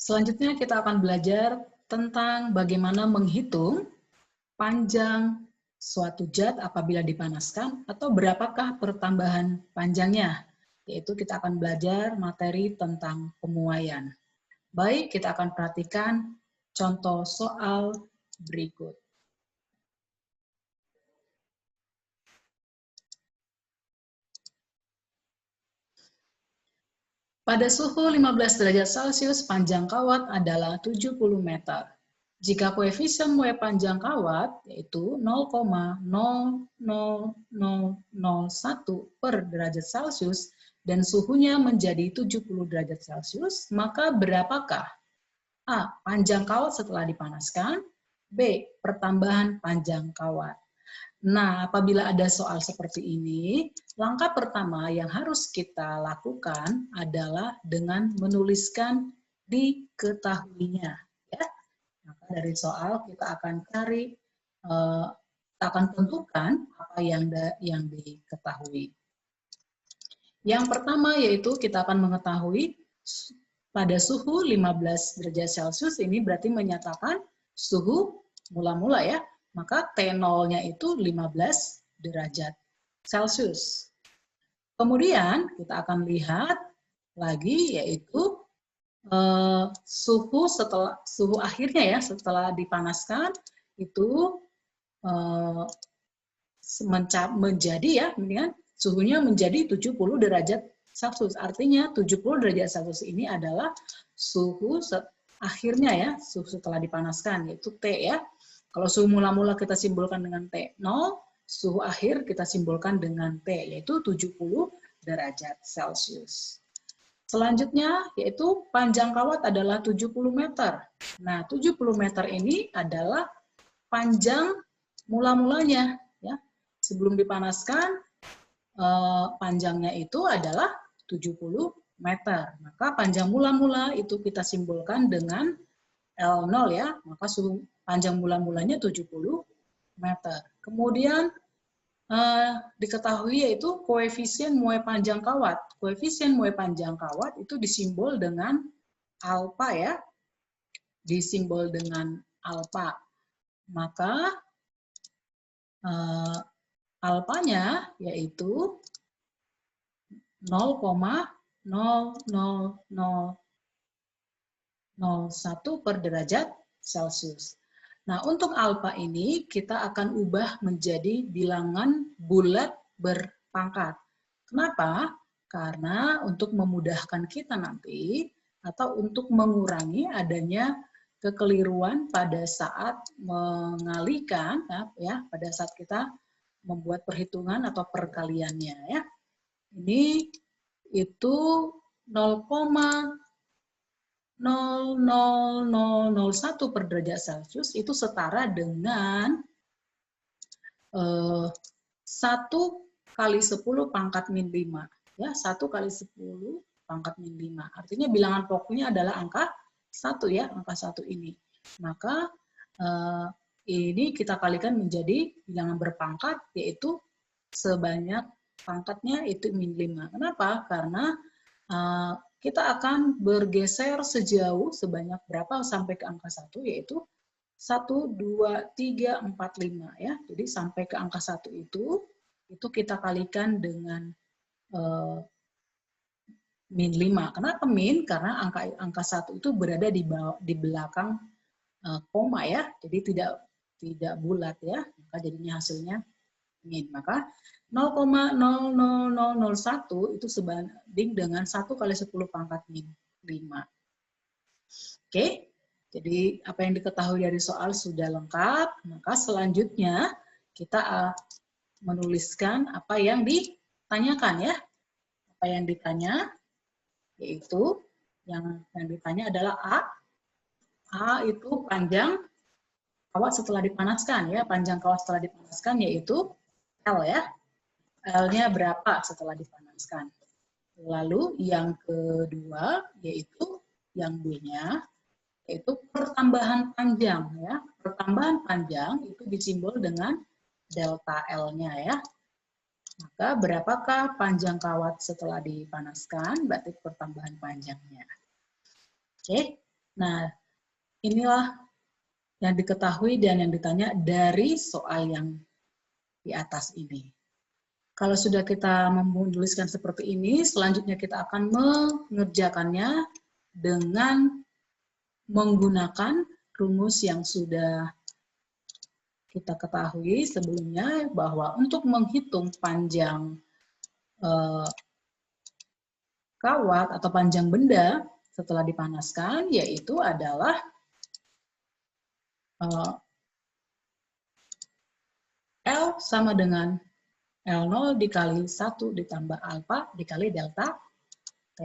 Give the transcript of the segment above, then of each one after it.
Selanjutnya kita akan belajar tentang bagaimana menghitung panjang suatu zat apabila dipanaskan atau berapakah pertambahan panjangnya. Yaitu kita akan belajar materi tentang pemuaian. Baik, kita akan perhatikan contoh soal berikut. Pada suhu 15 derajat Celcius, panjang kawat adalah 70 meter. Jika koefisien muai panjang kawat yaitu 0,00001 per derajat Celcius dan suhunya menjadi 70 derajat Celcius, maka berapakah A. Panjang kawat setelah dipanaskan, B. Pertambahan panjang kawat. Nah, apabila ada soal seperti ini, langkah pertama yang harus kita lakukan adalah dengan menuliskan diketahuinya. Ya. Maka dari soal kita akan cari, kita akan tentukan apa yang diketahui. Yang pertama yaitu kita akan mengetahui pada suhu 15 derajat Celcius ini berarti menyatakan suhu mula-mula ya. Maka T0-nya itu 15 derajat Celcius. Kemudian kita akan lihat lagi yaitu suhu akhirnya ya setelah dipanaskan itu menjadi ya, suhunya menjadi 70 derajat Celcius. Artinya 70 derajat Celcius ini adalah suhu akhirnya ya, suhu setelah dipanaskan yaitu T ya. Kalau suhu mula-mula kita simbolkan dengan T0, suhu akhir kita simbolkan dengan T, yaitu 70 derajat Celcius. Selanjutnya, yaitu panjang kawat adalah 70 meter. Nah, 70 meter ini adalah panjang mula-mulanya. Ya. Sebelum dipanaskan, panjangnya itu adalah 70 meter. Maka panjang mula-mula itu kita simbolkan dengan L0 ya, maka suhu panjang mula-mulanya 70 meter. Kemudian diketahui yaitu koefisien muai panjang kawat. Koefisien muai panjang kawat itu disimbol dengan alfa ya, disimbol dengan alfa. Maka alfanya yaitu 0,00001 per derajat Celcius. Nah, untuk alfa ini kita akan ubah menjadi bilangan bulat berpangkat. Kenapa? Karena untuk memudahkan kita nanti atau untuk mengurangi adanya kekeliruan pada saat mengalihkan ya pada saat kita membuat perhitungan atau perkaliannya ya. Ini itu 0,00001 per derajat Celcius itu setara dengan 1 kali 10 pangkat min 5. Ya, 1 kali 10 pangkat min 5. Artinya bilangan pokoknya adalah angka 1 ya, angka 1 ini. Maka ini kita kalikan menjadi bilangan berpangkat yaitu sebanyak pangkatnya itu min 5. Kenapa? Karena kita akan bergeser sejauh sebanyak berapa sampai ke angka 1, yaitu 1, 2, 3, 4, 5. Ya. Jadi sampai ke angka 1 itu kita kalikan dengan min 5. Kenapa min? Karena angka 1 itu berada di belakang koma ya, jadi tidak bulat ya, maka jadinya hasilnya min. Maka 0,00001 itu sebanding dengan 1 kali 10 pangkat min 5. Oke, jadi apa yang diketahui dari soal sudah lengkap. Maka selanjutnya kita menuliskan apa yang ditanyakan ya. Apa yang ditanya yaitu yang ditanya adalah A. A itu panjang kawat setelah dipanaskan ya. Panjang kawat setelah dipanaskan yaitu L ya. L-nya berapa setelah dipanaskan. Lalu yang kedua yaitu yang B-nya yaitu pertambahan panjang ya. Pertambahan panjang itu disimbol dengan delta L-nya ya. Maka berapakah panjang kawat setelah dipanaskan? Berarti pertambahan panjangnya. Oke. Nah, inilah yang diketahui dan yang ditanya dari soal yang di atas ini. Kalau sudah kita menuliskan seperti ini, selanjutnya kita akan mengerjakannya dengan menggunakan rumus yang sudah kita ketahui sebelumnya, bahwa untuk menghitung panjang kawat atau panjang benda setelah dipanaskan, yaitu adalah L sama dengan L0 dikali 1 ditambah alfa dikali delta T.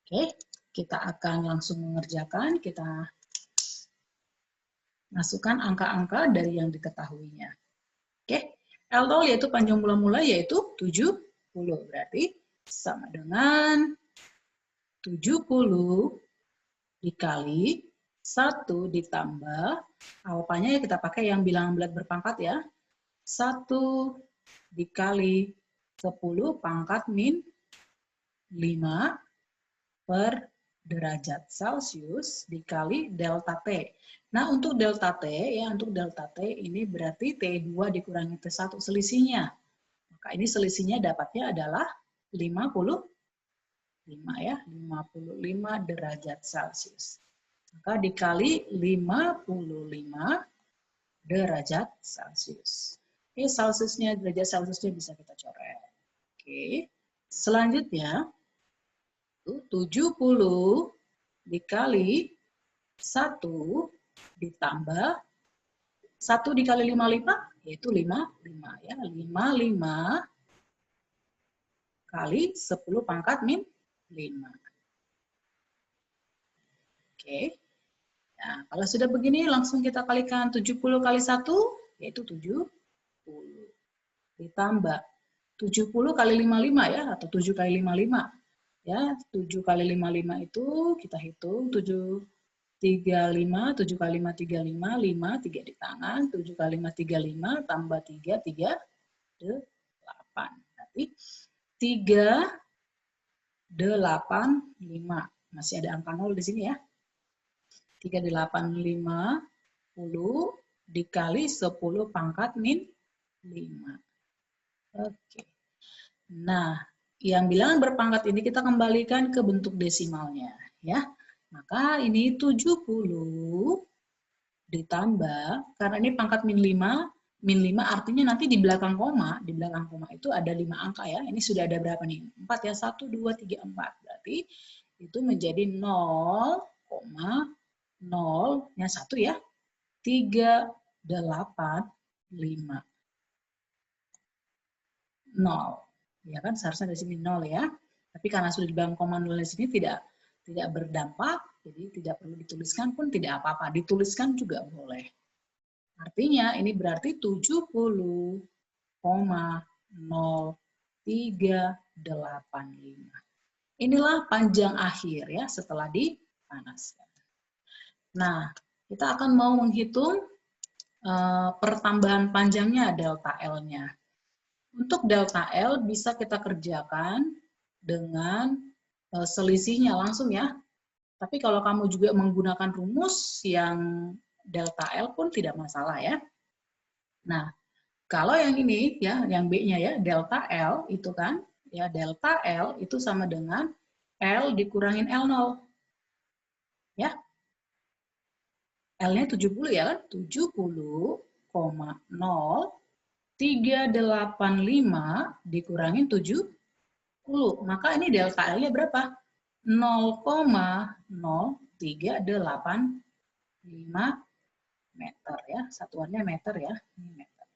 Oke, kita akan langsung mengerjakan. Kita masukkan angka-angka dari yang diketahuinya. Oke, L0 yaitu panjang mula-mula yaitu 70. Berarti sama dengan 70 dikali 1 ditambah alfanya, ya kita pakai yang bilangan bulat berpangkat ya. 1 dikali 10 pangkat min 5 per derajat Celcius dikali delta T. Nah, untuk delta T, ya untuk delta T ini berarti T2 dikurangi T1 selisihnya. Maka ini selisihnya dapatnya adalah 55 ya, 55 derajat Celcius. Maka dikali 55 derajat Celcius. Oke, Celciusnya, derajat Celciusnya bisa kita coret. Oke, selanjutnya 70 dikali 1 ditambah 1 dikali 55 yaitu 55 ya. 55 kali 10 pangkat min 5. Oke. Nah, kalau sudah begini langsung kita kalikan 70 kali 1 yaitu 70. Ditambah 70 kali 55 ya, atau 7 kali 55. Ya, 7 kali 55 itu kita hitung 7 35, 7 kali 5 35, 5 3 di tangan, 7 kali 5 35 tambah 3 8. Berarti 385. Masih ada angka 0 di sini ya. 385 dikali 10 pangkat min 5. Oke. Nah, yang bilangan berpangkat ini kita kembalikan ke bentuk desimalnya ya. Maka ini 70 ditambah, karena ini pangkat min 5 artinya nanti di belakang koma itu ada 5 angka ya. Ini sudah ada berapa nih? 4 ya, 1, 2, 3, 4. Berarti itu menjadi 0,0-nya 1 ya, 385. 0. Ya kan seharusnya dari sini 0 ya. Tapi karena sudah di belakang koma 0 di sini tidak berdampak, jadi tidak perlu dituliskan pun tidak apa-apa. Dituliskan juga boleh. Artinya ini berarti 70,0385. Inilah panjang akhir ya setelah dipanaskan. Nah, kita akan mau menghitung pertambahan panjangnya delta L-nya. Untuk delta L bisa kita kerjakan dengan selisihnya langsung ya. Tapi kalau kamu juga menggunakan rumus yang delta L pun tidak masalah ya. Nah, kalau yang ini ya, yang B-nya ya, delta L itu kan, ya delta L itu sama dengan L dikurangin L0. Ya. L-nya 70 ya kan? 70,0385 dikurangin 70. Maka ini delta L-nya berapa? 0,0385 meter ya. Satuannya meter ya. Ini meter.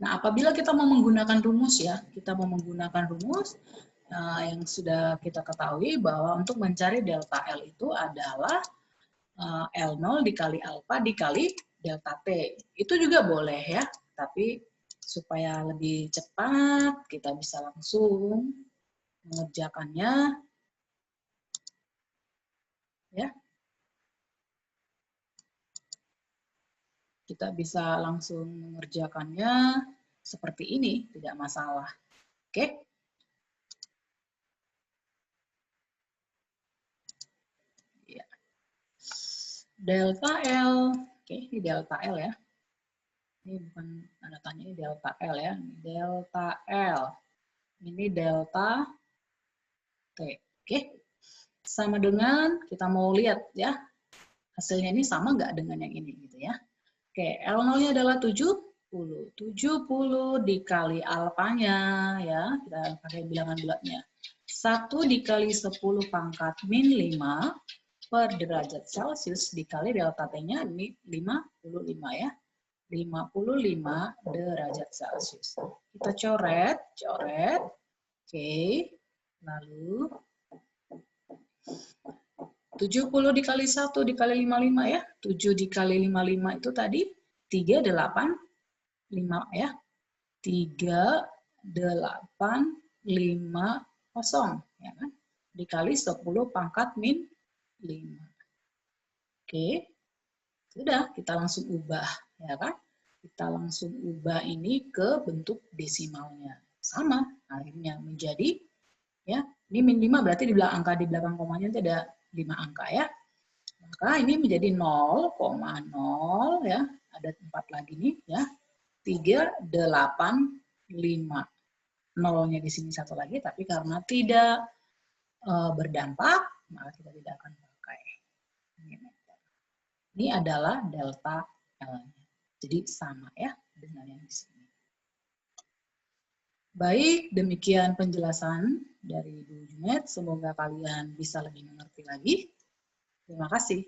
Nah, apabila kita mau menggunakan rumus ya, kita mau menggunakan rumus yang sudah kita ketahui bahwa untuk mencari delta L itu adalah L0 dikali alfa dikali delta T. Itu juga boleh ya, tapi supaya lebih cepat kita bisa langsung mengerjakannya ya. Kita bisa langsung mengerjakannya seperti ini, tidak masalah. Oke. delta L. Oke, ini delta L ya. Ini bukan tanda tanya, ini delta L ya. Ini delta L. Ini delta T. Oke. Sama dengan, kita mau lihat ya, hasilnya ini sama nggak dengan yang ini gitu ya. Oke, L0-nya adalah 70. 70 dikali alfanya ya, kita pakai bilangan bulatnya. 1 dikali 10 pangkat min 5 per derajat Celcius dikali delta T-nya ini 55 ya. 55 derajat Celcius. Kita coret. Oke. Lalu 70 dikali 1 dikali 55 ya. 7 dikali 55 itu tadi 385 ya. 3850 ya kan. Dikali 10 pangkat min 5. Oke. Sudah, kita langsung ubah ya kan. Kita langsung ubah ini ke bentuk desimalnya. Sama, akhirnya menjadi ya, ini min 5 berarti di belakang angka di belakang komanya itu ada 5 angka ya. Maka ini menjadi 0,0 ya. Ada 4 lagi nih ya. 385. Nolnya di sini satu lagi, tapi karena tidak berdampak, maka kita tidak akan pakai. Ini adalah delta L-nya. Jadi sama ya dengan yang di sini. Baik, demikian penjelasan dari Bu Junet. Semoga kalian bisa lebih mengerti lagi. Terima kasih.